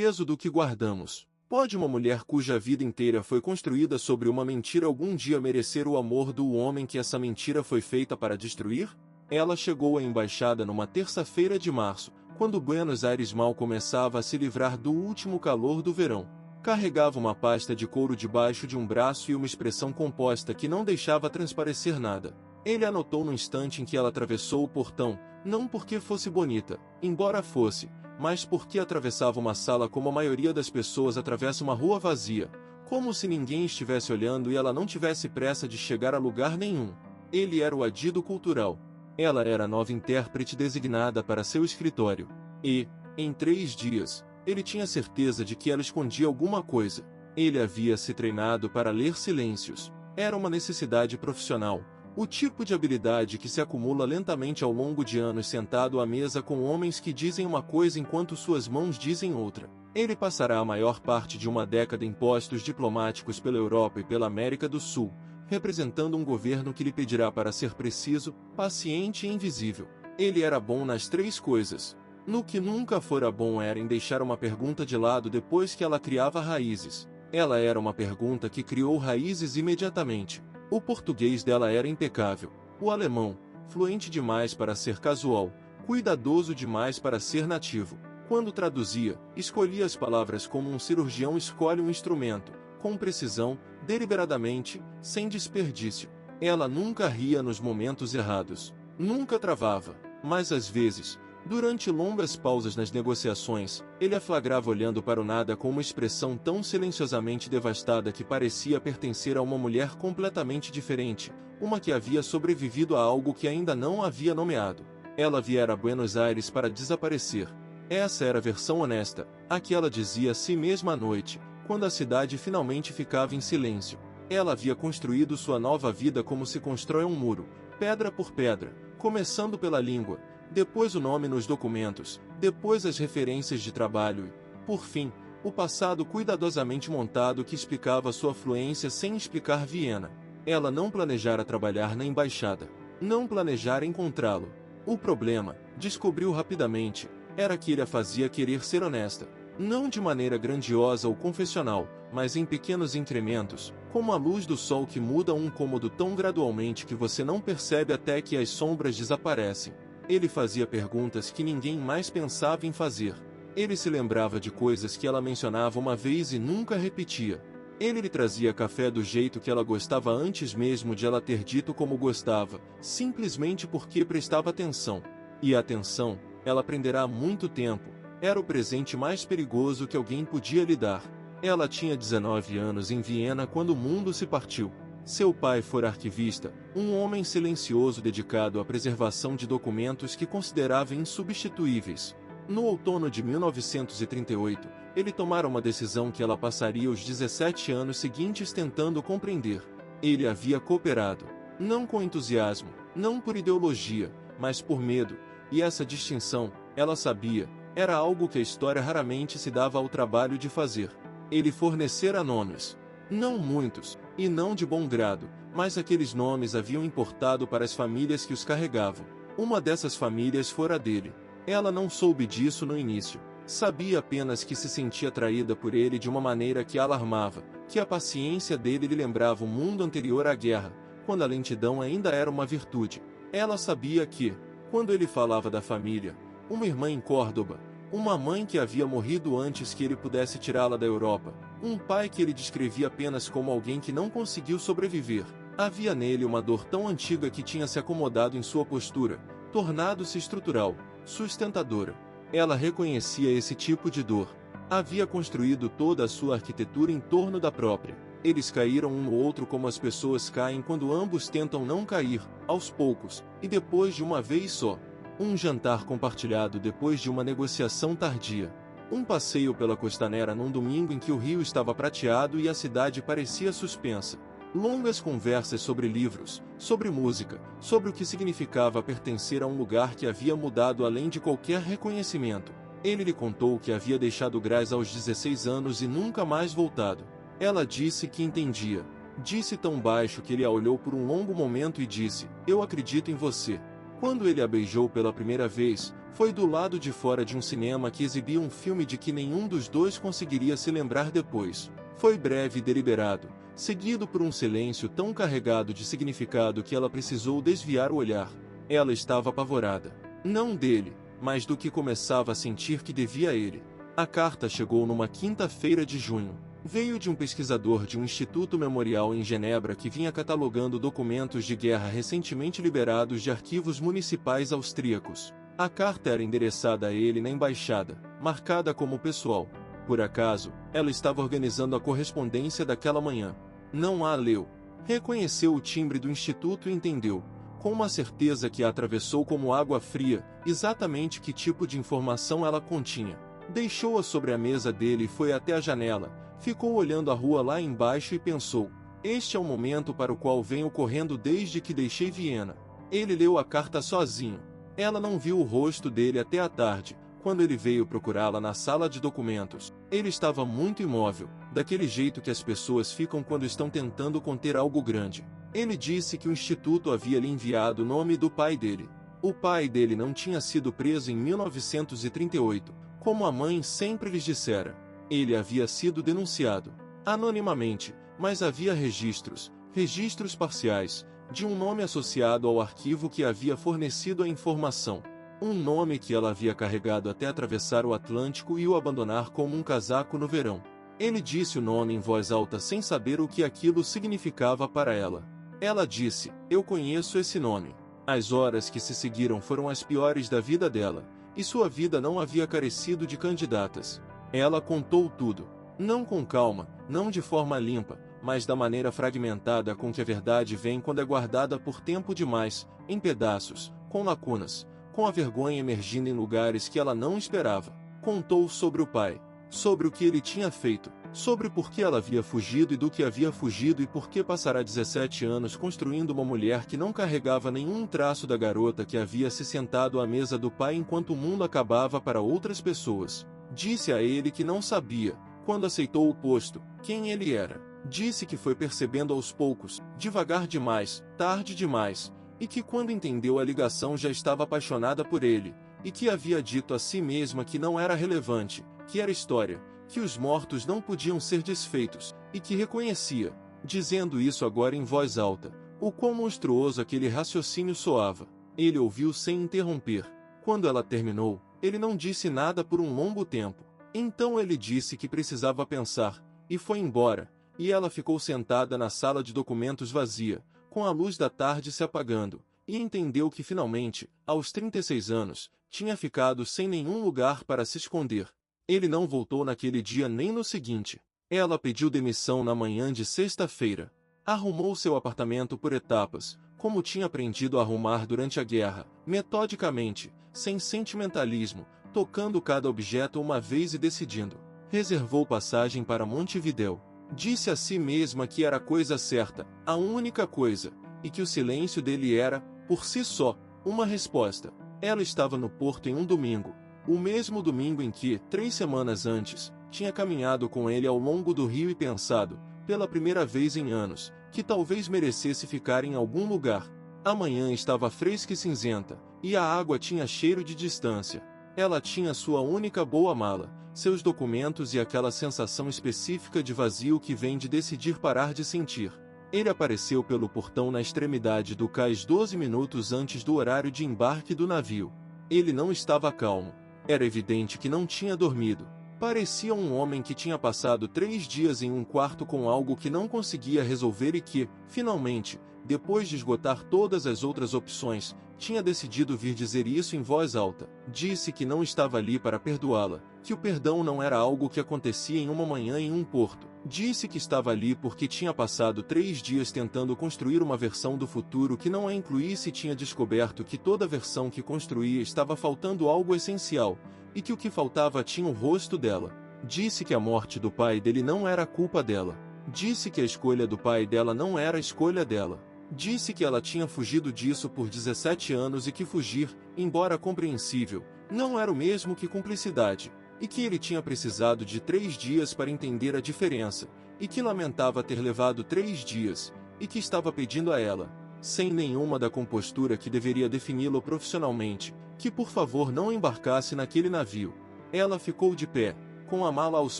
peso do que guardamos. Pode uma mulher cuja vida inteira foi construída sobre uma mentira algum dia merecer o amor do homem que essa mentira foi feita para destruir? Ela chegou à embaixada numa terça-feira de março, quando Buenos Aires mal começava a se livrar do último calor do verão. Carregava uma pasta de couro debaixo de um braço e uma expressão composta que não deixava transparecer nada. Ele a notou no instante em que ela atravessou o portão, não porque fosse bonita, embora fosse, mas porque atravessava uma sala como a maioria das pessoas atravessa uma rua vazia, como se ninguém estivesse olhando e ela não tivesse pressa de chegar a lugar nenhum. Ele era o adido cultural. Ela era a nova intérprete designada para seu escritório. E, em 3 dias, ele tinha certeza de que ela escondia alguma coisa. Ele havia se treinado para ler silêncios. Era uma necessidade profissional. O tipo de habilidade que se acumula lentamente ao longo de anos sentado à mesa com homens que dizem uma coisa enquanto suas mãos dizem outra. Ele passará a maior parte de uma década em postos diplomáticos pela Europa e pela América do Sul, representando um governo que lhe pedirá para ser preciso, paciente e invisível. Ele era bom nas 3 coisas. No que nunca fora bom era em deixar uma pergunta de lado depois que ela criava raízes. Ela era uma pergunta que criou raízes imediatamente. O português dela era impecável. O alemão, fluente demais para ser casual, cuidadoso demais para ser nativo. Quando traduzia, escolhia as palavras como um cirurgião escolhe um instrumento, com precisão, deliberadamente, sem desperdício. Ela nunca ria nos momentos errados. Nunca travava, mas às vezes, durante longas pausas nas negociações, ele a flagrava olhando para o nada com uma expressão tão silenciosamente devastada que parecia pertencer a uma mulher completamente diferente, uma que havia sobrevivido a algo que ainda não havia nomeado. Ela viera a Buenos Aires para desaparecer. Essa era a versão honesta, a que ela dizia a si mesma à noite, quando a cidade finalmente ficava em silêncio. Ela havia construído sua nova vida como se constrói um muro, pedra por pedra, começando pela língua, depois o nome nos documentos, depois as referências de trabalho e, por fim, o passado cuidadosamente montado que explicava sua fluência sem explicar Viena. Ela não planejara trabalhar na embaixada. Não planejara encontrá-lo. O problema, descobriu rapidamente, era que ele a fazia querer ser honesta. Não de maneira grandiosa ou confessional, mas em pequenos incrementos, como a luz do sol que muda um cômodo tão gradualmente que você não percebe até que as sombras desaparecem. Ele fazia perguntas que ninguém mais pensava em fazer. Ele se lembrava de coisas que ela mencionava uma vez e nunca repetia. Ele lhe trazia café do jeito que ela gostava antes mesmo de ela ter dito como gostava, simplesmente porque prestava atenção. E a atenção, ela aprenderá há muito tempo, era o presente mais perigoso que alguém podia lhe dar. Ela tinha 19 anos em Viena quando o mundo se partiu. Seu pai fora arquivista, um homem silencioso dedicado à preservação de documentos que considerava insubstituíveis. No outono de 1938, ele tomara uma decisão que ela passaria os 17 anos seguintes tentando compreender. Ele havia cooperado, não com entusiasmo, não por ideologia, mas por medo, e essa distinção, ela sabia, era algo que a história raramente se dava ao trabalho de fazer. Ele fornecera nomes. Não muitos, e não de bom grado, mas aqueles nomes haviam importado para as famílias que os carregavam. Uma dessas famílias fora a dele. Ela não soube disso no início. Sabia apenas que se sentia atraída por ele de uma maneira que a alarmava, que a paciência dele lhe lembrava o mundo anterior à guerra, quando a lentidão ainda era uma virtude. Ela sabia que, quando ele falava da família, uma irmã em Córdoba, uma mãe que havia morrido antes que ele pudesse tirá-la da Europa, um pai que ele descrevia apenas como alguém que não conseguiu sobreviver. Havia nele uma dor tão antiga que tinha se acomodado em sua postura, tornado-se estrutural, sustentadora. Ela reconhecia esse tipo de dor. Havia construído toda a sua arquitetura em torno da própria. Eles caíram um no outro como as pessoas caem quando ambos tentam não cair, aos poucos, e depois de uma vez só. Um jantar compartilhado depois de uma negociação tardia. Um passeio pela Costanera num domingo em que o rio estava prateado e a cidade parecia suspensa. Longas conversas sobre livros, sobre música, sobre o que significava pertencer a um lugar que havia mudado além de qualquer reconhecimento. Ele lhe contou que havia deixado Graz aos 16 anos e nunca mais voltado. Ela disse que entendia. Disse tão baixo que ele a olhou por um longo momento e disse: "Eu acredito em você." Quando ele a beijou pela primeira vez, foi do lado de fora de um cinema que exibia um filme de que nenhum dos dois conseguiria se lembrar depois. Foi breve e deliberado, seguido por um silêncio tão carregado de significado que ela precisou desviar o olhar. Ela estava apavorada. Não dele, mas do que começava a sentir que devia a ele. A carta chegou numa quinta-feira de junho. Veio de um pesquisador de um instituto memorial em Genebra que vinha catalogando documentos de guerra recentemente liberados de arquivos municipais austríacos. A carta era endereçada a ele na embaixada, marcada como pessoal. Por acaso, ela estava organizando a correspondência daquela manhã. Não a leu. Reconheceu o timbre do instituto e entendeu, com uma certeza que a atravessou como água fria, exatamente que tipo de informação ela continha. Deixou-a sobre a mesa dele e foi até a janela. Ficou olhando a rua lá embaixo e pensou: este é o momento para o qual venho correndo desde que deixei Viena. Ele leu a carta sozinho. Ela não viu o rosto dele até a tarde, quando ele veio procurá-la na sala de documentos. Ele estava muito imóvel, daquele jeito que as pessoas ficam quando estão tentando conter algo grande. Ele disse que o instituto havia lhe enviado o nome do pai dele. O pai dele não tinha sido preso em 1938, como a mãe sempre lhes dissera. Ele havia sido denunciado, anonimamente, mas havia registros parciais, de um nome associado ao arquivo que havia fornecido a informação. Um nome que ela havia carregado até atravessar o Atlântico e o abandonar como um casaco no verão. Ele disse o nome em voz alta sem saber o que aquilo significava para ela. Ela disse: eu conheço esse nome. As horas que se seguiram foram as piores da vida dela, e sua vida não havia carecido de candidatas. Ela contou tudo. Não com calma, não de forma limpa, mas da maneira fragmentada com que a verdade vem quando é guardada por tempo demais, em pedaços, com lacunas, com a vergonha emergindo em lugares que ela não esperava. Contou sobre o pai, sobre o que ele tinha feito, sobre por que ela havia fugido e do que havia fugido e por que passara 17 anos construindo uma mulher que não carregava nenhum traço da garota que havia se sentado à mesa do pai enquanto o mundo acabava para outras pessoas. Disse a ele que não sabia, quando aceitou o posto, quem ele era. Disse que foi percebendo aos poucos, devagar demais, tarde demais, e que quando entendeu a ligação já estava apaixonada por ele, e que havia dito a si mesma que não era relevante, que era história, que os mortos não podiam ser desfeitos, e que reconhecia, dizendo isso agora em voz alta, o quão monstruoso aquele raciocínio soava. Ele ouviu sem interromper. Quando ela terminou, ele não disse nada por um longo tempo. Então ele disse que precisava pensar, e foi embora, e ela ficou sentada na sala de documentos vazia, com a luz da tarde se apagando, e entendeu que finalmente, aos 36 anos, tinha ficado sem nenhum lugar para se esconder. Ele não voltou naquele dia nem no seguinte. Ela pediu demissão na manhã de sexta-feira. Arrumou seu apartamento por etapas, como tinha aprendido a arrumar durante a guerra, metodicamente, sem sentimentalismo, tocando cada objeto uma vez e decidindo. Reservou passagem para Montevidéu. Disse a si mesma que era a coisa certa, a única coisa, e que o silêncio dele era, por si só, uma resposta. Ela estava no porto em um domingo, o mesmo domingo em que, 3 semanas antes, tinha caminhado com ele ao longo do rio e pensado, pela primeira vez em anos, que talvez merecesse ficar em algum lugar. A manhã estava fresca e cinzenta, e a água tinha cheiro de distância. Ela tinha sua única boa mala, seus documentos e aquela sensação específica de vazio que vem de decidir parar de sentir. Ele apareceu pelo portão na extremidade do cais 12 minutos antes do horário de embarque do navio. Ele não estava calmo. Era evidente que não tinha dormido. Parecia um homem que tinha passado 3 dias em um quarto com algo que não conseguia resolver e que, finalmente, depois de esgotar todas as outras opções, tinha decidido vir dizer isso em voz alta. Disse que não estava ali para perdoá-la, que o perdão não era algo que acontecia em uma manhã em um porto. Disse que estava ali porque tinha passado 3 dias tentando construir uma versão do futuro que não a incluísse e tinha descoberto que toda versão que construía estava faltando algo essencial, e que o que faltava tinha o rosto dela. Disse que a morte do pai dele não era culpa dela. Disse que a escolha do pai dela não era a escolha dela. Disse que ela tinha fugido disso por 17 anos e que fugir, embora compreensível, não era o mesmo que cumplicidade, e que ele tinha precisado de 3 dias para entender a diferença, e que lamentava ter levado 3 dias, e que estava pedindo a ela, sem nenhuma da compostura que deveria defini-lo profissionalmente, que por favor não embarcasse naquele navio. Ela ficou de pé, com a mala aos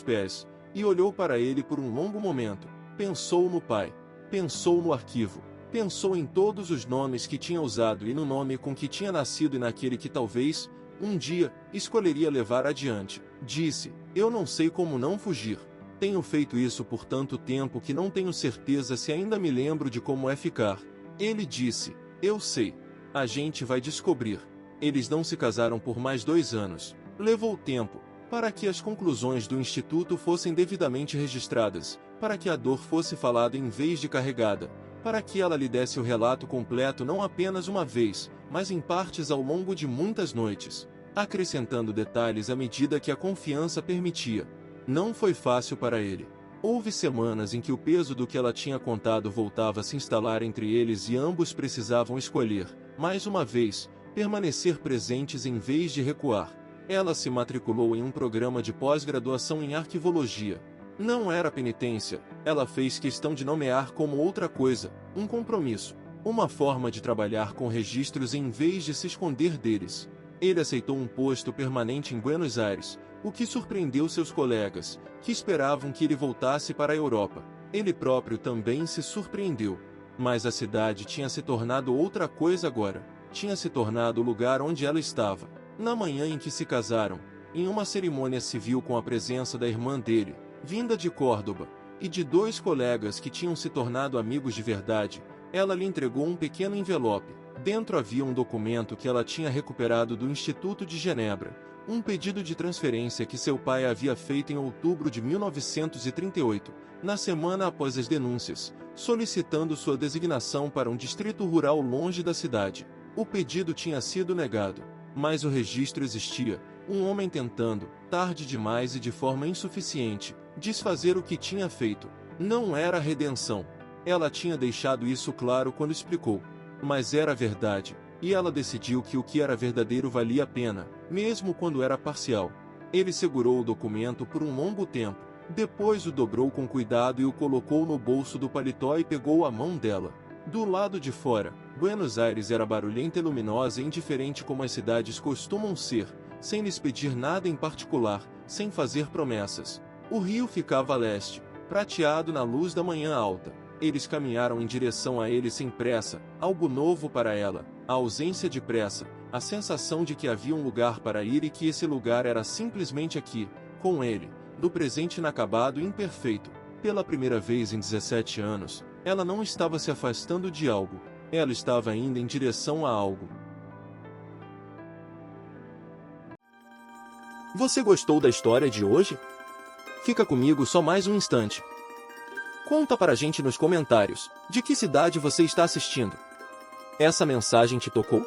pés, e olhou para ele por um longo momento. Pensou no pai. Pensou no arquivo. Pensou em todos os nomes que tinha usado e no nome com que tinha nascido e naquele que talvez, um dia, escolheria levar adiante. Disse: eu não sei como não fugir. Tenho feito isso por tanto tempo que não tenho certeza se ainda me lembro de como é ficar. Ele disse: eu sei. A gente vai descobrir. Eles não se casaram por mais 2 anos. Levou tempo, para que as conclusões do instituto fossem devidamente registradas, para que a dor fosse falada em vez de carregada, para que ela lhe desse o relato completo não apenas uma vez, mas em partes ao longo de muitas noites, acrescentando detalhes à medida que a confiança permitia. Não foi fácil para ele. Houve semanas em que o peso do que ela tinha contado voltava a se instalar entre eles e ambos precisavam escolher, mais uma vez, permanecer presentes em vez de recuar. Ela se matriculou em um programa de pós-graduação em arquivologia. Não era penitência, ela fez questão de nomear como outra coisa, um compromisso, uma forma de trabalhar com registros em vez de se esconder deles. Ele aceitou um posto permanente em Buenos Aires, o que surpreendeu seus colegas, que esperavam que ele voltasse para a Europa. Ele próprio também se surpreendeu. Mas a cidade tinha se tornado outra coisa agora. Tinha se tornado o lugar onde ela estava. Na manhã em que se casaram, em uma cerimônia civil com a presença da irmã dele, vinda de Córdoba, e de 2 colegas que tinham se tornado amigos de verdade, ela lhe entregou um pequeno envelope. Dentro havia um documento que ela tinha recuperado do Instituto de Genebra, um pedido de transferência que seu pai havia feito em outubro de 1938, na semana após as denúncias, solicitando sua designação para um distrito rural longe da cidade. O pedido tinha sido negado, mas o registro existia, um homem tentando, tarde demais e de forma insuficiente, desfazer o que tinha feito. Não era redenção. Ela tinha deixado isso claro quando explicou. Mas era verdade, e ela decidiu que o que era verdadeiro valia a pena, mesmo quando era parcial. Ele segurou o documento por um longo tempo, depois o dobrou com cuidado e o colocou no bolso do paletó e pegou a mão dela. Do lado de fora, Buenos Aires era barulhenta e luminosa e indiferente como as cidades costumam ser, sem lhes pedir nada em particular, sem fazer promessas. O rio ficava a leste, prateado na luz da manhã alta. Eles caminharam em direção a ele sem pressa, algo novo para ela, a ausência de pressa, a sensação de que havia um lugar para ir e que esse lugar era simplesmente aqui, com ele, do presente inacabado e imperfeito. Pela primeira vez em 17 anos, ela não estava se afastando de algo, ela estava indo em direção a algo. Você gostou da história de hoje? Fica comigo só mais um instante. Conta pra gente nos comentários, de que cidade você está assistindo. Essa mensagem te tocou?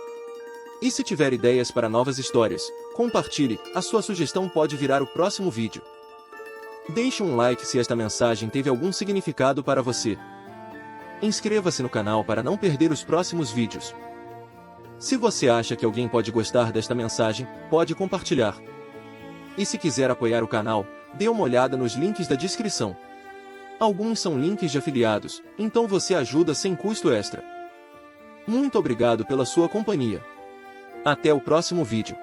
E se tiver ideias para novas histórias, compartilhe, a sua sugestão pode virar o próximo vídeo. Deixe um like se esta mensagem teve algum significado para você. Inscreva-se no canal para não perder os próximos vídeos. Se você acha que alguém pode gostar desta mensagem, pode compartilhar. E se quiser apoiar o canal, dê uma olhada nos links da descrição. Alguns são links de afiliados, então você ajuda sem custo extra. Muito obrigado pela sua companhia. Até o próximo vídeo.